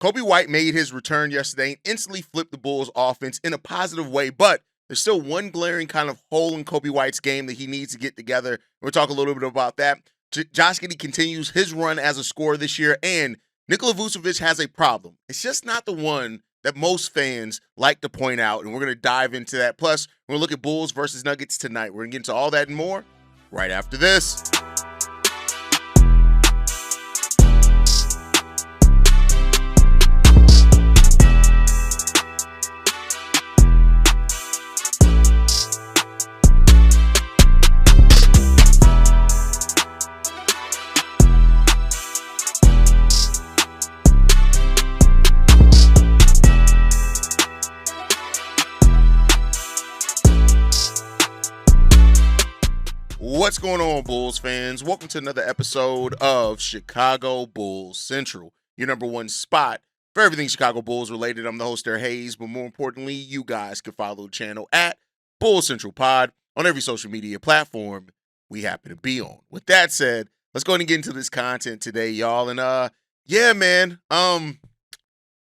Coby White made his return yesterday and instantly flipped the Bulls offense in a positive way, but there's still one glaring kind of hole in Coby White's game that he needs to get together. We'll talk a little bit about that. Josh Giddey continues his run as a scorer this year, and Nikola Vucevic has a problem. It's just not the one that most fans like to point out, and we're going to dive into that. Plus, we're going to look at Bulls versus Nuggets tonight. We're going to get into all that and more right after this. What's going on, Bulls fans? Welcome to another episode of Chicago Bulls Central, your number one spot for everything Chicago Bulls related. I'm the host there, Haize, but more importantly, you guys can follow the channel at Bulls Central Pod on every social media platform we happen to be on. With that said, let's go ahead and get into this content today, y'all. And yeah, man,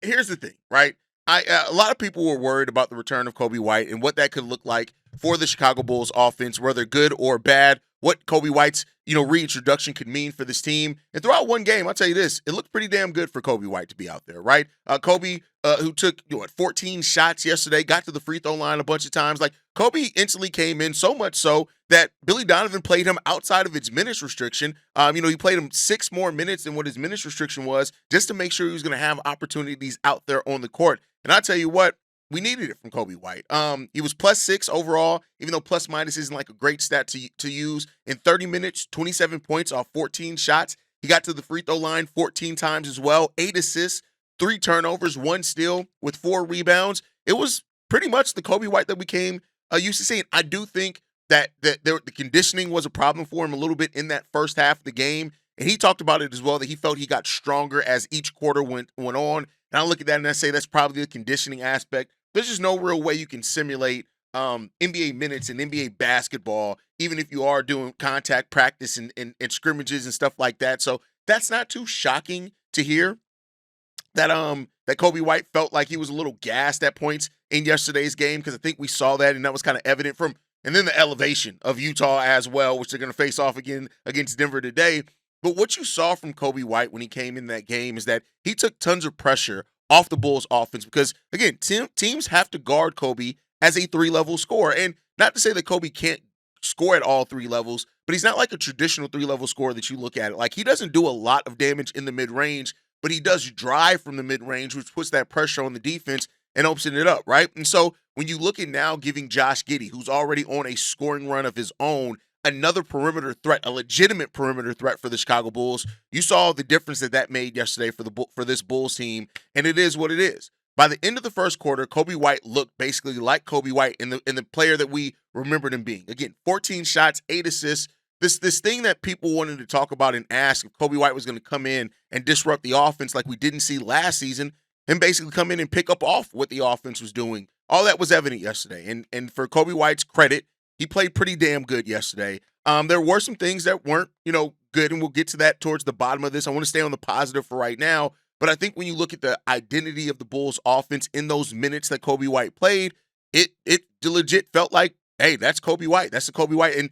here's the thing, right? A lot of people were worried about the return of Coby White and what that could look like for the Chicago Bulls offense, whether good or bad, what Coby White's, reintroduction could mean for this team. And throughout one game, I'll tell you this, it looked pretty damn good for Coby White to be out there, right? Coby, who took 14 shots yesterday, got to the free throw line a bunch of times. Like, Coby instantly came in, so much so that Billy Donovan played him outside of his minutes restriction. He played him 6 more minutes than what his minutes restriction was, just to make sure he was going to have opportunities out there on the court. And I tell you what, we needed it from Coby White. He was +6 overall, even though plus minus isn't like a great stat to use. In 30 minutes, 27 points off 14 shots. He got to the free throw line 14 times as well, 8 assists, 3 turnovers, 1 steal with 4 rebounds. It was pretty much the Coby White that we came used to seeing. I do think that the conditioning was a problem for him a little bit in that first half of the game. And he talked about it as well, that he felt he got stronger as each quarter went on. And I look at that and I say that's probably the conditioning aspect. There's just no real way you can simulate NBA minutes and NBA basketball, even if you are doing contact practice and scrimmages and stuff like that. So that's not too shocking to hear that that Coby White felt like he was a little gassed at points in yesterday's game, because I think we saw that, and that was kind of evident from, and then the elevation of Utah as well, which they're going to face off again against Denver today. But what you saw from Coby White when he came in that game is that he took tons of pressure off the Bulls offense, because, again, teams have to guard Coby as a 3-level scorer. And not to say that Coby can't score at all 3 levels, but he's not like a traditional 3-level scorer that you look at it. Like, he doesn't do a lot of damage in the mid-range, but he does drive from the mid-range, which puts that pressure on the defense and opens it up, right? And so when you look at now giving Josh Giddey, who's already on a scoring run of his own, another perimeter threat, a legitimate perimeter threat for the Chicago Bulls, you saw the difference that made yesterday for this Bulls team, and it is what it is. By the end of the first quarter, Coby White looked basically like Coby White in the player that we remembered him being. Again, 14 shots, 8 assists. This thing that people wanted to talk about and ask if Coby White was going to come in and disrupt the offense like we didn't see last season, and basically come in and pick up off what the offense was doing. All that was evident yesterday. And for Coby White's credit, he played pretty damn good yesterday. There were some things that weren't, good, and we'll get to that towards the bottom of this. I want to stay on the positive for right now. But I think when you look at the identity of the Bulls offense in those minutes that Coby White played, it legit felt like, hey, that's Coby White. That's the Coby White. And,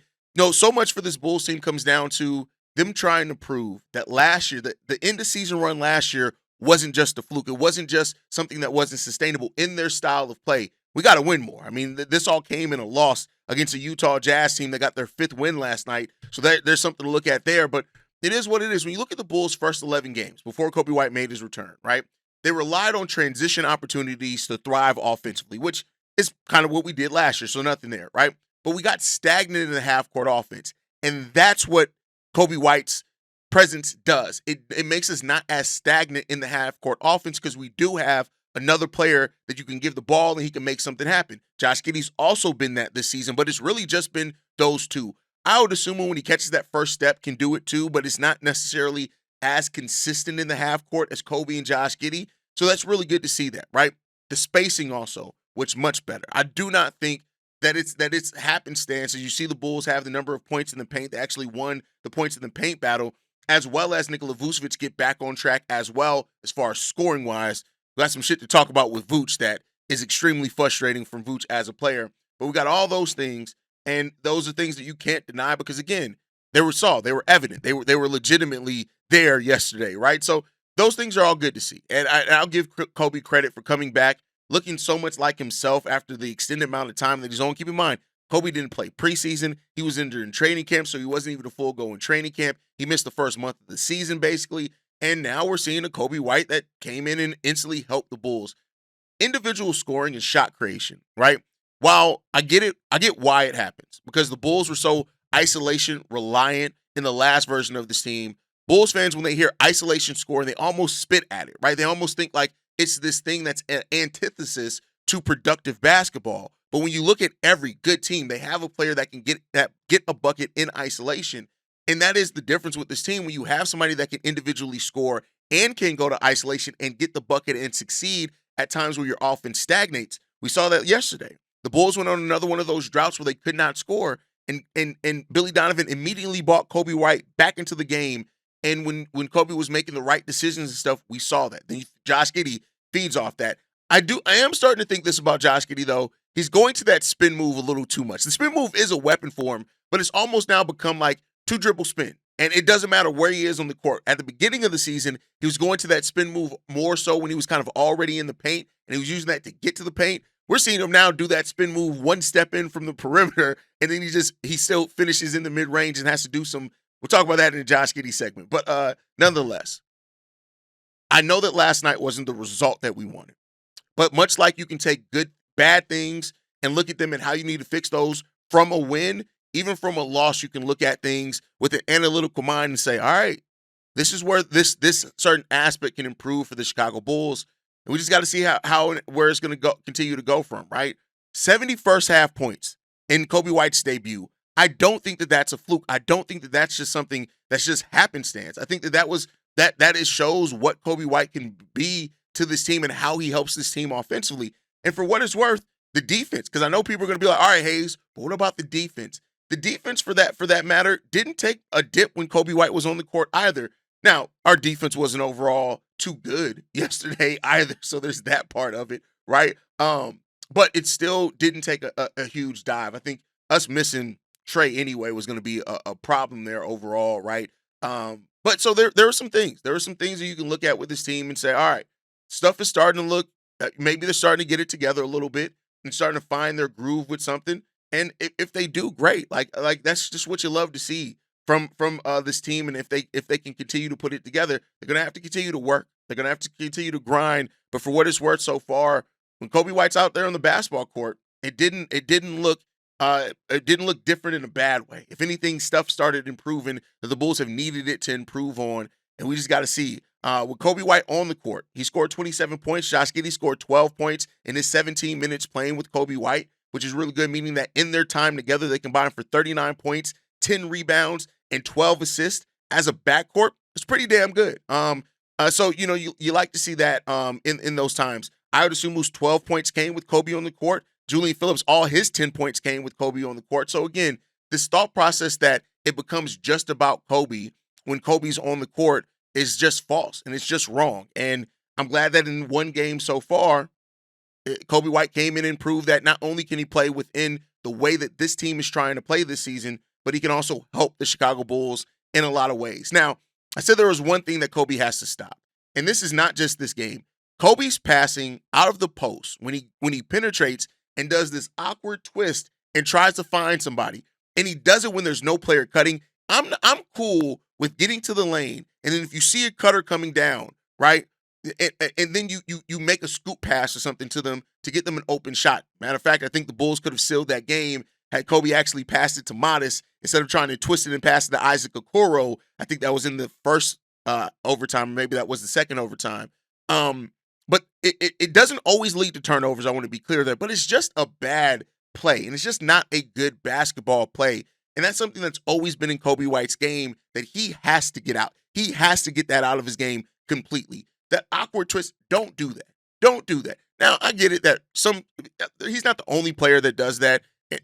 so much for this Bulls team comes down to them trying to prove that last year, the end of season run last year wasn't just a fluke. It wasn't just something that wasn't sustainable in their style of play. We got to win more. I mean, this all came in a loss against a Utah Jazz team that got their 5th win last night. So there's something to look at there. But it is what it is. When you look at the Bulls' first 11 games before Coby White made his return, right, they relied on transition opportunities to thrive offensively, which is kind of what we did last year. So nothing there, right? But we got stagnant in the half-court offense. And that's what Coby White's presence does. It makes us not as stagnant in the half-court offense, because we do have another player that you can give the ball and he can make something happen. Josh Giddey's also been that this season, but it's really just been those two. I would assume when he catches that first step can do it too, but it's not necessarily as consistent in the half court as Coby and Josh Giddey. So that's really good to see that, right? The spacing also, which much better. I do not think that it's happenstance. As you see the Bulls have the number of points in the paint, they actually won the points in the paint battle. as well as Nikola Vucevic get back on track as well as far as scoring wise. We got some shit to talk about with Vooch that is extremely frustrating from Vooch as a player. But we got all those things, and those are things that you can't deny because again, they were evident. They were legitimately there yesterday, right? So those things are all good to see. And I'll give Coby credit for coming back looking so much like himself after the extended amount of time that he's on. Keep in mind, Coby didn't play preseason. He was injured in training camp, so he wasn't even a full go in training camp. He missed the first month of the season, basically. And now we're seeing a Coby White that came in and instantly helped the Bulls. Individual scoring and shot creation, right? While I get it, I get why it happens because the Bulls were so isolation reliant in the last version of this team. Bulls fans, when they hear isolation scoring, they almost spit at it, right? They almost think like it's this thing that's an antithesis to productive basketball. But when you look at every good team, they have a player that can get a bucket in isolation. And that is the difference with this team. When you have somebody that can individually score and can go to isolation and get the bucket and succeed at times where your offense stagnates. We saw that yesterday. The Bulls went on another one of those droughts where they could not score. And Billy Donovan immediately brought Coby White back into the game. And when Coby was making the right decisions and stuff, we saw that. Then Josh Giddey feeds off that. I am starting to think this about Josh Giddey, though. He's going to that spin move a little too much. The spin move is a weapon for him, but it's almost now become like 2-dribble spin. And it doesn't matter where he is on the court. At the beginning of the season, he was going to that spin move more so when he was kind of already in the paint, and he was using that to get to the paint. We're seeing him now do that spin move one step in from the perimeter, and then he still finishes in the mid-range and has to do some. We'll talk about that in the Josh Giddey segment. But nonetheless, I know that last night wasn't the result that we wanted. But much like you can take bad things and look at them and how you need to fix those from a win, even from a loss, you can look at things with an analytical mind and say, all right, this is where this certain aspect can improve for the Chicago Bulls. And we just got to see where it's going to continue to go from, right? 70 first half points in Coby White's debut. I don't think that that's a fluke. I don't think that that's just something that's just happenstance. I think that it shows what Coby White can be to this team and how he helps this team offensively. And for what it's worth, the defense, because I know people are going to be like, all right, Haize, but what about the defense? The defense, for that matter, didn't take a dip when Coby White was on the court either. Now, our defense wasn't overall too good yesterday either, so there's that part of it, right? But it still didn't take a huge dive. I think us missing Trey anyway was going to be a problem there overall, right? But so there are some things. There are some things that you can look at with this team and say, all right, stuff is starting to look, maybe they're starting to get it together a little bit and starting to find their groove with something. And if they do, great. Like that's just what you love to see from this team. And if they can continue to put it together, they're gonna have to continue to work. They're gonna have to continue to grind. But for what it's worth so far, when Coby White's out there on the basketball court, it didn't look different in a bad way. If anything, stuff started improving that the Bulls have needed it to improve on, and we just got to see. With Coby White on the court, he scored 27 points. Josh Giddey scored 12 points in his 17 minutes playing with Coby White, which is really good, meaning that in their time together, they combined for 39 points, 10 rebounds, and 12 assists as a backcourt. It's pretty damn good. So you like to see that in those times. I would assume those 12 points came with Coby on the court. Julian Phillips, all his 10 points came with Coby on the court. So again, this thought process that it becomes just about Coby when Coby's on the court is just false and it's just wrong. And I'm glad that in one game so far, Coby White came in and proved that not only can he play within the way that this team is trying to play this season, but he can also help the Chicago Bulls in a lot of ways. Now, I said there was one thing that Coby has to stop, and this is not just this game. Coby's passing out of the post when he penetrates and does this awkward twist and tries to find somebody, and he does it when there's no player cutting. I'm cool with getting to the lane, and then if you see a cutter coming down, right, and then you make a scoop pass or something to them to get them an open shot. Matter of fact, I think the Bulls could have sealed that game had Coby actually passed it to Modest instead of trying to twist it and pass it to Isaac Okoro. I think that was in the first overtime, or maybe that was the second overtime. But it doesn't always lead to turnovers. I want to be clear there, but it's just a bad play, and it's just not a good basketball play. And that's something that's always been in Coby White's game that he has to get out. He has to get that out of his game completely. That awkward twist, don't do that. Don't do that. Now, I get it that he's not the only player that does that,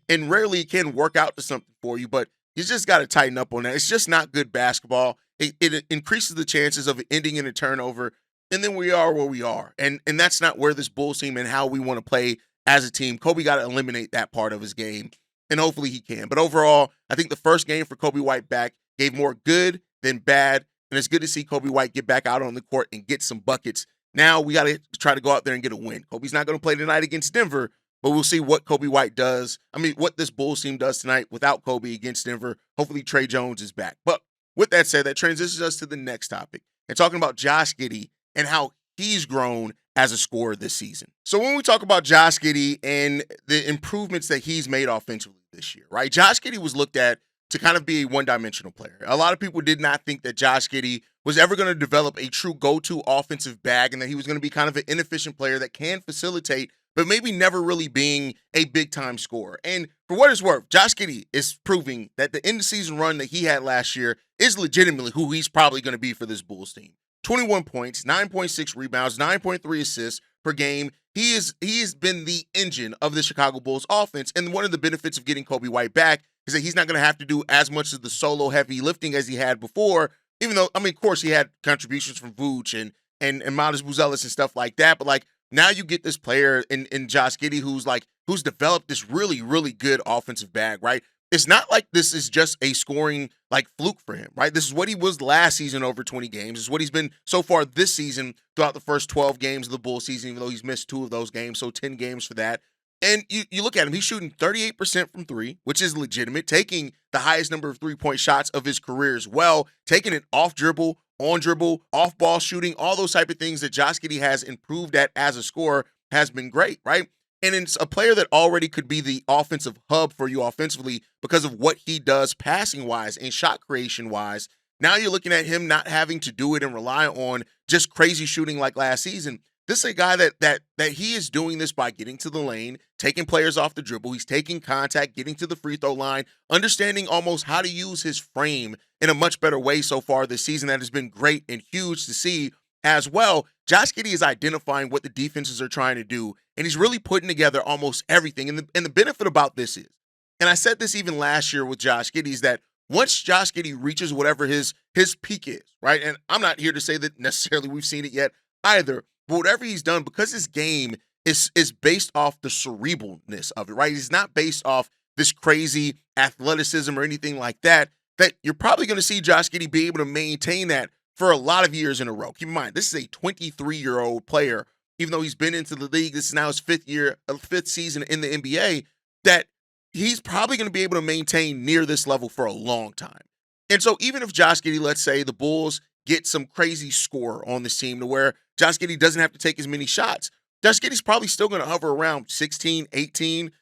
and rarely can work out to something for you, but you just got to tighten up on that. It's just not good basketball. it increases the chances of it ending in a turnover, and then we are where we are. And that's not where this Bulls team and how we want to play as a team. Coby got to eliminate that part of his game, and hopefully he can. But overall, I think the first game for Coby White back gave more good than bad, and it's good to see Coby White get back out on the court and get some buckets. Now we got to try to go out there and get a win. Coby's not going to play tonight against Denver, but we'll see what Coby White does. I mean, what this Bulls team does tonight without Coby against Denver. Hopefully Trey Jones is back. But with that said, that transitions us to the next topic and talking about Josh Giddey and how he's grown as a scorer this season. So when we talk about Josh Giddey and the improvements that he's made offensively this year, right? Josh Giddey was looked at to kind of be a one-dimensional player. A lot of people did not think that Josh Giddey was ever going to develop a true go-to offensive bag and that he was going to be kind of an inefficient player that can facilitate, but maybe never really being a big-time scorer. And for what it's worth, Josh Giddey is proving that the end-of-season run that he had last year is legitimately who he's probably going to be for this Bulls team. 21 points, 9.6 rebounds, 9.3 assists per game. He has been the engine of the Chicago Bulls offense, and one of the benefits of getting Coby White back is that he's not going to have to do as much of the solo heavy lifting as he had before, even though, I mean, of course, he had contributions from Vooch and Miles Buzelis and stuff like that, but like now you get this player in Josh Giddey who's developed this really, really good offensive bag, right? It's not like this is just a scoring like fluke for him, right? This is what he was last season over 20 games. It's what he's been so far this season throughout the first 12 games of the Bulls season, even though he's missed 2 of those games, so 10 games for that. And you look at him, he's shooting 38% from 3, which is legitimate, taking the highest number of 3-point shots of his career as well, taking it off dribble, on dribble, off ball shooting, all those type of things that Josh Giddey has improved at as a scorer has been great, right? And it's a player that already could be the offensive hub for you offensively because of what he does passing-wise and shot creation-wise. Now you're looking at him not having to do it and rely on just crazy shooting like last season. This is a guy that he is doing this by getting to the lane, taking players off the dribble. He's taking contact, getting to the free throw line, understanding almost how to use his frame in a much better way so far this season. That has been great and huge to see as well. Josh Giddey is identifying what the defenses are trying to do, and he's really putting together almost everything. And the benefit about this is, and I said this even last year with Josh Giddey, is that once Josh Giddey reaches whatever his peak is, right? And I'm not here to say that necessarily we've seen it yet either, but whatever he's done, because his game is based off the cerebralness of it, right? He's not based off this crazy athleticism or anything like that, that you're probably going to see Josh Giddey be able to maintain that for a lot of years in a row. Keep in mind, this is a 23-year-old player, even though he's been into the league. This is now his fifth season in the NBA, that he's probably going to be able to maintain near this level for a long time. And so even if Josh Giddey, let's say the Bulls get some crazy score on this team to where Josh Giddey doesn't have to take as many shots, Josh Giddey's probably still going to hover around 16, 18,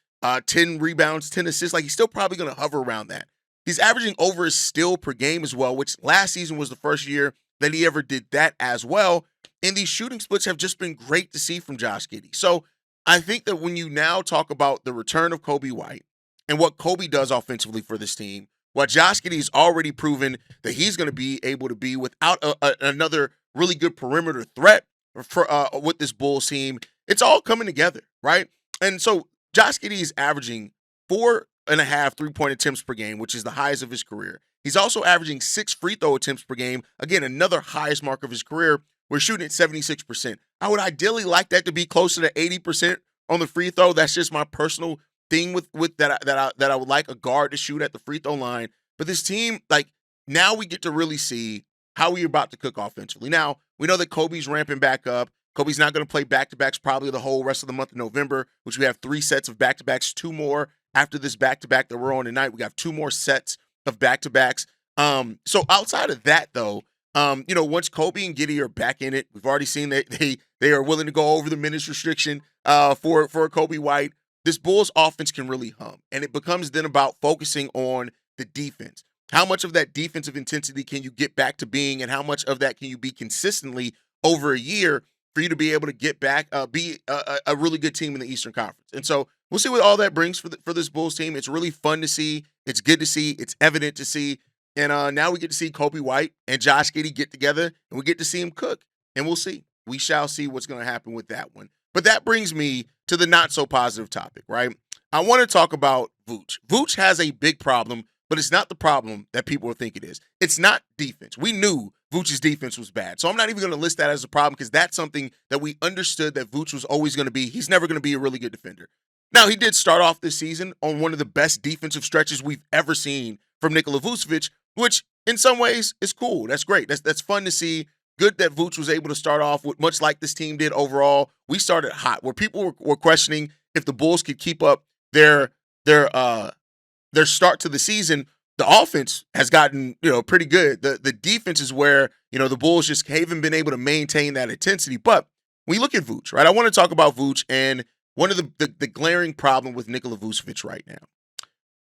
10 rebounds, 10 assists. Like, he's still probably going to hover around that. He's averaging over his steal per game as well, which last season was the first year that he ever did that as well. And these shooting splits have just been great to see from Josh Giddey. So I think that when you now talk about the return of Coby White and what Coby does offensively for this team, what Josh Giddey's already proven that he's going to be able to be without another really good perimeter threat for with this Bulls team, it's all coming together, right? And so Josh Giddey is averaging 4.5 3-point attempts per game, which is the highest of his career. He's also averaging 6 free throw attempts per game. Again, another highest mark of his career. We're shooting at 76%. I would ideally like that to be closer to 80% on the free throw. That's just my personal thing with that I would like a guard to shoot at the free throw line. But this team, like, now we get to really see how we're about to cook offensively. Now, we know that Coby's ramping back up. Coby's not going to play back-to-backs probably the whole rest of the month of November, which we have 3 sets of back-to-backs, 2 more after this back-to-back that we're on tonight. We got 2 more sets of back-to-backs. So outside of that, though, once Coby and Giddey are back in it, we've already seen that they are willing to go over the minutes restriction for Coby White. This Bulls offense can really hum, and it becomes then about focusing on the defense. How much of that defensive intensity can you get back to being, and how much of that can you be consistently over a year for you to be able to get back, be a really good team in the Eastern Conference? And so we'll see what all that brings for this Bulls team. It's really fun to see. It's good to see. It's evident to see. And now we get to see Coby White and Josh Giddey get together, and we get to see him cook. And we'll see. We shall see what's going to happen with that one. But that brings me to the not-so-positive topic, right? I want to talk about Vooch. Vooch has a big problem but it's not the problem that people think it is. It's not defense. We knew Vooch's defense was bad. So I'm not even going to list that as a problem because that's something that we understood that Vooch was always going to be. He's never going to be a really good defender. Now, he did start off this season on one of the best defensive stretches we've ever seen from Nikola Vucevic, which in some ways is cool. That's great. That's fun to see. Good that Vooch was able to start off with, much like this team did overall. We started hot, where people were questioning if the Bulls could keep up their start to the season. The offense has gotten, pretty good. The defense is where, the Bulls just haven't been able to maintain that intensity. But when you look at Vooch, right, I want to talk about Vooch and one of the glaring problem with Nikola Vucevic right now.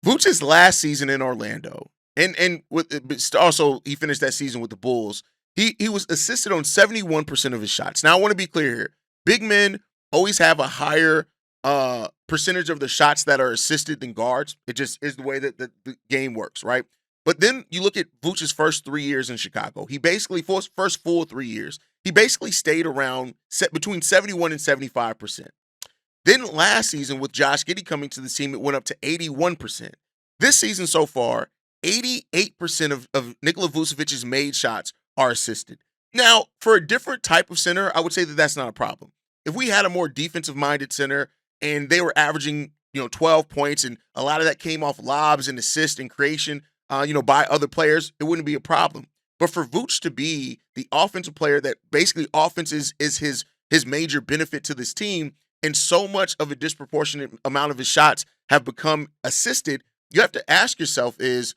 Vooch's last season in Orlando, and also he finished that season with the Bulls. He was assisted on 71% of his shots. Now, I want to be clear here. Big men always have a higher percentage of the shots that are assisted than guards. It just is the way that the game works, right? But then you look at Vooch's first 3 years in Chicago. He basically, for his first full 3 years, he basically stayed around between 71 and 75%. Then last season, with Josh Giddey coming to the team, it went up to 81%. This season so far, 88% of Nikola Vucevic's made shots are assisted. Now, for a different type of center, I would say that that's not a problem. If we had a more defensive-minded center and they were averaging, 12 points, and a lot of that came off lobs and assists and creation, by other players, it wouldn't be a problem. But for Vooch to be the offensive player that basically offense is his major benefit to this team, and so much of a disproportionate amount of his shots have become assisted, you have to ask yourself is,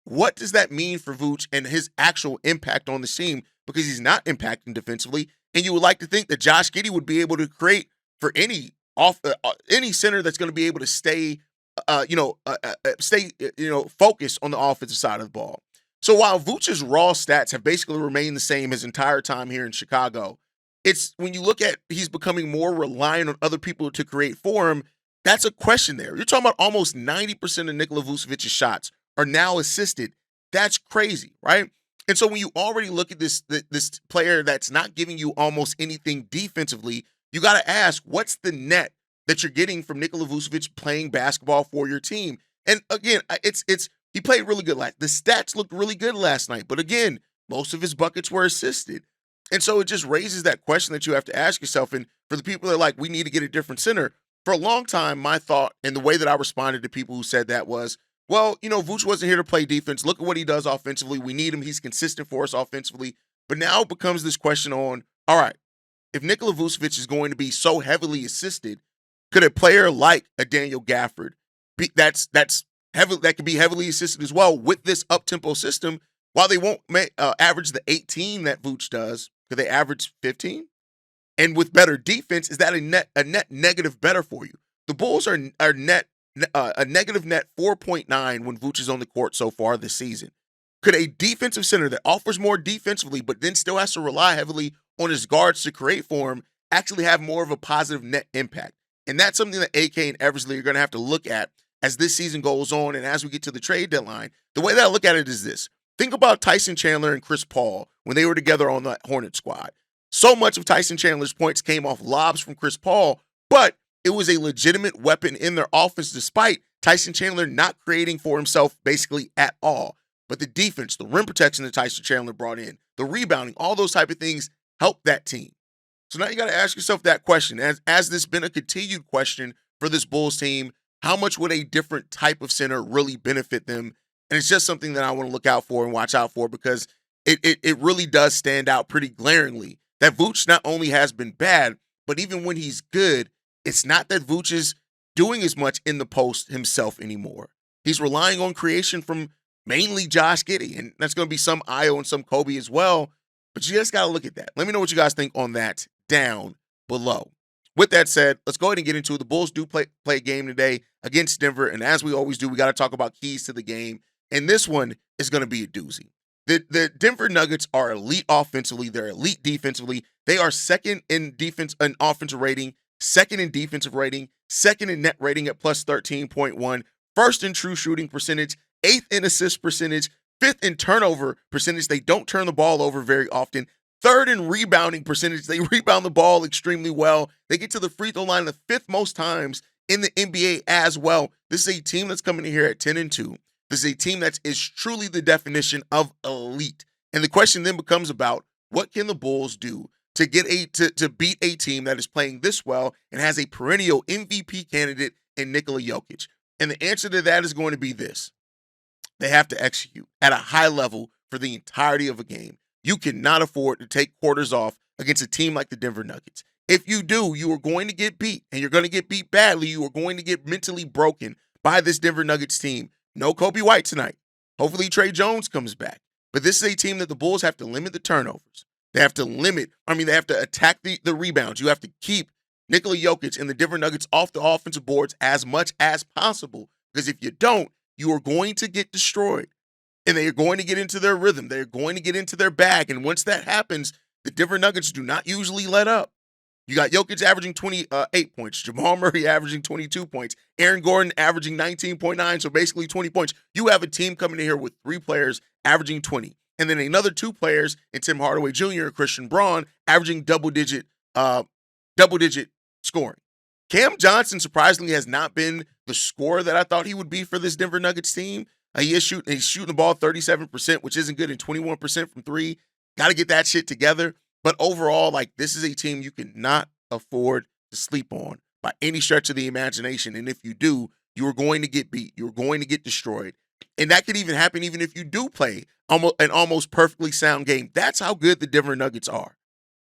what does that mean for Vooch and his actual impact on the team? Because he's not impacting defensively, and you would like to think that Josh Giddey would be able to create for any center that's going to be able to stay focused on the offensive side of the ball. So while Vooch's raw stats have basically remained the same his entire time here in Chicago, it's when you look at he's becoming more reliant on other people to create for him, that's a question there. You're talking about almost 90% of Nikola Vucevic's shots are now assisted. That's crazy, right? And so when you already look at this player that's not giving you almost anything defensively, you got to ask, what's the net that you're getting from Nikola Vucevic playing basketball for your team? And again, he played really good the stats looked really good last night, but again, most of his buckets were assisted. And so it just raises that question that you have to ask yourself. And for the people that are like, we need to get a different center, for a long time, my thought and the way that I responded to people who said that was, well, Vooch wasn't here to play defense. Look at what he does offensively. We need him. He's consistent for us offensively. But now it becomes this question on, all right, if Nikola Vucevic is going to be so heavily assisted, could a player like a Daniel Gafford that could be heavily assisted as well with this up-tempo system, while they won't average the 18 that Vooch does, could they average 15? And with better defense, is that a net negative better for you? The Bulls are net a negative net 4.9 when Vooch is on the court so far this season. Could a defensive center that offers more defensively but then still has to rely heavily on his guards to create for him actually have more of a positive net impact? And that's something that AK and Eversley are going to have to look at as this season goes on and as we get to the trade deadline. The way that I look at it is this. Think about Tyson Chandler and Chris Paul when they were together on that Hornet squad. So much of Tyson Chandler's points came off lobs from Chris Paul, but it was a legitimate weapon in their offense despite Tyson Chandler not creating for himself basically at all. But the defense, the rim protection that Tyson Chandler brought in, the rebounding, all those type of things helped that team. So now you got to ask yourself that question. As this been a continued question for this Bulls team, how much would a different type of center really benefit them? And it's just something that I want to look out for and watch out for because it really does stand out pretty glaringly that Vooch not only has been bad, but even when he's good, it's not that Vooch is doing as much in the post himself anymore. He's relying on creation from mainly Josh Giddey, and that's going to be some Io and some Coby as well. But you just got to look at that. Let me know what you guys think on that down below. With that said, let's go ahead and get into it. The Bulls do play a game today against Denver, and as we always do, we got to talk about keys to the game, and this one is going to be a doozy. The Denver Nuggets are elite offensively. They're elite defensively. They are second in defense and offensive rating, second in defensive rating, second in net rating at plus 13.1, first in true shooting percentage, eighth in assist percentage, fifth in turnover percentage. They don't turn the ball over very often. Third in rebounding percentage. They rebound the ball extremely well. They get to the free throw line the fifth most times in the NBA as well. This is a team that's coming in here at 10-2. This is a team that is truly the definition of elite. And the question then becomes about what can the Bulls do to get to beat a team that is playing this well and has a perennial MVP candidate in Nikola Jokic? And the answer to that is going to be this. They have to execute at a high level for the entirety of a game. You cannot afford to take quarters off against a team like the Denver Nuggets. If you do, you are going to get beat, and you're going to get beat badly. You are going to get mentally broken by this Denver Nuggets team. No Coby White tonight. Hopefully Trey Jones comes back. But this is a team that the Bulls have to limit the turnovers. They have to attack the rebounds. You have to keep Nikola Jokic and the Denver Nuggets off the offensive boards as much as possible. Because if you don't, you are going to get destroyed. And they are going to get into their rhythm. They're going to get into their bag. And once that happens, the Denver Nuggets do not usually let up. You got Jokic averaging 28 points, Jamal Murray averaging 22 points, Aaron Gordon averaging 19.9, so basically 20 points. You have a team coming in here with 3 players averaging 20, and then another 2 players in Tim Hardaway Jr. and Christian Braun averaging double-digit scoring. Cam Johnson surprisingly has not been the scorer that I thought he would be for this Denver Nuggets team. He's shooting the ball 37%, which isn't good, and 21% from 3. Got to get that shit together. But overall, this is a team you cannot afford to sleep on by any stretch of the imagination. And if you do, you are going to get beat. You're going to get destroyed. And that could even happen even if you do play an almost perfectly sound game. That's how good the Denver Nuggets are.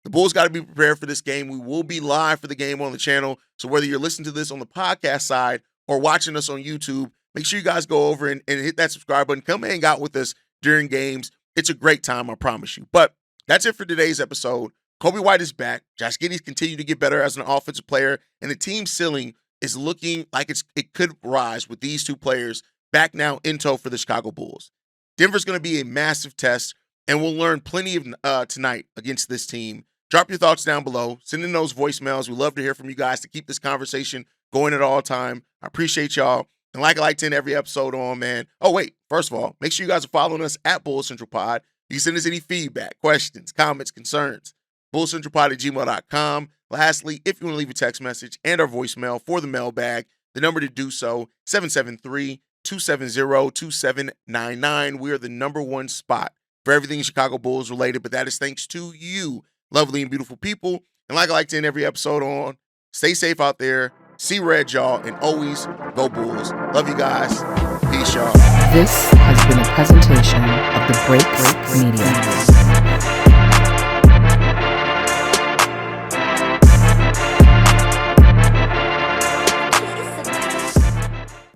The Bulls got to be prepared for this game. We will be live for the game on the channel. So whether you're listening to this on the podcast side or watching us on YouTube, make sure you guys go over and hit that subscribe button. Come hang out with us during games. It's a great time, I promise you. But that's it for today's episode. Coby White is back. Josh Giddey's continued to get better as an offensive player, and the team ceiling is looking like it could rise with these 2 players back now in tow for the Chicago Bulls. Denver's going to be a massive test, and we'll learn plenty of tonight against this team. Drop your thoughts down below. Send in those voicemails. We love to hear from you guys to keep this conversation going at all time. I appreciate y'all. And like I like to end every episode on, man. Oh, wait. First of all, make sure you guys are following us at Bulls Central Pod. You can send us any feedback, questions, comments, concerns. BullsCentralPod@gmail.com. Lastly, if you want to leave a text message and our voicemail for the mailbag, the number to do so, 773-270-2799. We are the #1 spot for everything Chicago Bulls related, but that is thanks to you, lovely and beautiful people. And like I like to end every episode on, stay safe out there, see red, y'all, and always go Bulls. Love you guys. Peace, y'all. This has been a presentation of the Break Media.